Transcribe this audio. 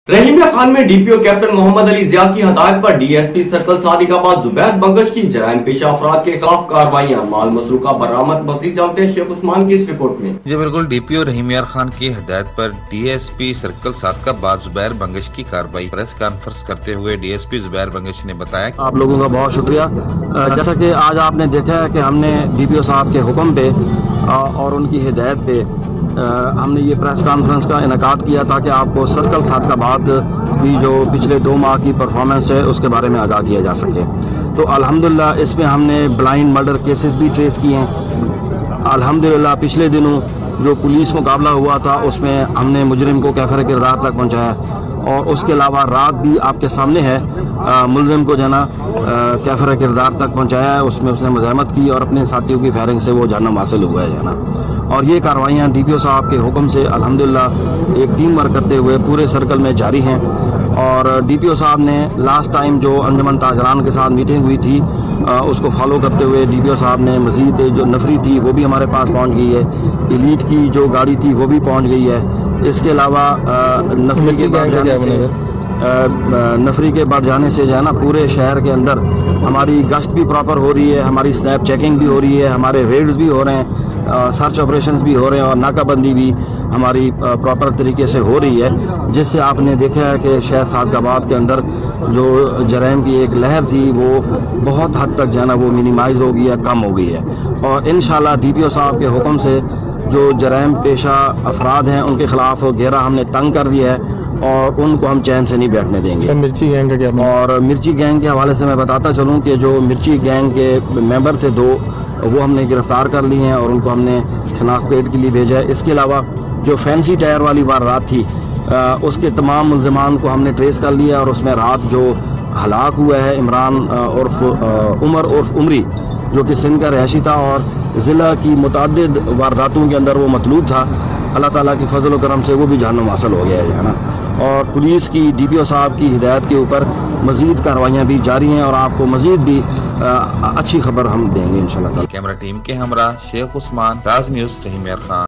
रहीमिया खान में DPO captain Mohammad Ali जिया की हदायत पर डीएसपी सर्कल सादिकाबाद जुबैर बंगश की जराइम पेशा अफराद के खिलाफ कार्रवाइयां, माल मसरूका बरामद। मजीद जानते हैं शेख उस्मान की इस रिपोर्ट में। जी बिल्कुल, डीपीओ रहीमिया खान की हदायत पर डीएसपी सर्कल सादिकाबाद जुबैर बंगश की कार्रवाई। प्रेस कॉन्फ्रेंस करते हुए डीएसपी जुबैर बंगश ने बताया, आप लोगों का बहुत शुक्रिया। जैसा कि आज आपने देखा है कि हमने डीपीओ साहब के हुक्म पे और उनकी हिदायत पे हमने ये प्रेस कॉन्फ्रेंस का इनेकाद किया ताकि आपको सर्कल सादिकाबाद की जो पिछले 2 माह की परफॉर्मेंस है उसके बारे में आगाह किया जा सके। तो अल्हम्दुलिल्लाह इसमें हमने ब्लाइंड मर्डर केसेस भी ट्रेस किए हैं। अल्हम्दुलिल्लाह पिछले दिनों जो पुलिस मुकाबला हुआ था उसमें हमने मुजरिम को कैफर किरदार तक पहुँचाया, और उसके अलावा रात भी आपके सामने है मुलजिम को जाना कैफर किरदार तक पहुंचाया है। उसमें उसने मुज़ाहमत की और अपने साथियों की फायरिंग से वो जानम हासिल हुआ है जाना। और ये कार्रवाइयाँ डीपीओ साहब के हुक्म से अल्हम्दुलिल्लाह एक टीम वर्क करते हुए पूरे सर्कल में जारी हैं। और डीपीओ साहब ने लास्ट टाइम जो अंजुमन ताजरान के साथ मीटिंग हुई थी उसको फॉलो करते हुए डीपीओ साहब ने मज़ीद जो नफरी थी वो भी हमारे पास पहुँच गई है, एलीट की जो गाड़ी थी वो भी पहुँच गई है। इसके अलावा नफरी के बढ़ जाने से जो है ना पूरे शहर के अंदर हमारी गश्त भी प्रॉपर हो रही है, हमारी स्नैप चेकिंग भी हो रही है, हमारे रेड्स भी हो रहे हैं, सर्च ऑपरेशंस भी हो रहे हैं और नाकाबंदी भी हमारी प्रॉपर तरीके से हो रही है। जिससे आपने देखा है कि शहर सादिकाबाद के अंदर जो जराइम की एक लहर थी वो बहुत हद तक जो है ना वो मिनिमाइज़ हो गई है, कम हो गई है। और इंशाल्लाह डीपीओ साहब के हुक्म से जो जराइम पेशा अफराद हैं उनके खिलाफ घेरा हमने तंग कर दिया है और उनको हम चैन से नहीं बैठने देंगे। मिर्ची गैंग का क्या? और मिर्ची गैंग के हवाले से मैं बताता चलूँ कि जो मिर्ची गैंग के मेंबर थे 2 वो हमने गिरफ्तार कर लिए हैं और उनको हमने शनाख्त के लिए भेजा है। इसके अलावा जो फैंसी टायर वाली वारदात थी उसके तमाम मुल्ज़िमान को हमने ट्रेस कर लिया और उसमें रात जो हलाक हुआ है इमरान उर्फ उमर उर्फ उमरी जो कि सिंध का रहायशी था और ज़िला की मुतअद्दिद वारदातों के अंदर वो मतलूब था, अल्लाह ताला की फजल व करम से वो भी जानम हासिल हो गया है ना। और पुलिस की डीपीओ साहब की हिदायत के ऊपर मज़ीद कार्रवाइयाँ भी जारी हैं और आपको मज़ीद भी अच्छी खबर हम देंगे इंशाल्लाह। कैमरा टीम के हमरा शेख उस्मान, राज न्यूज़, रहीमिया खान।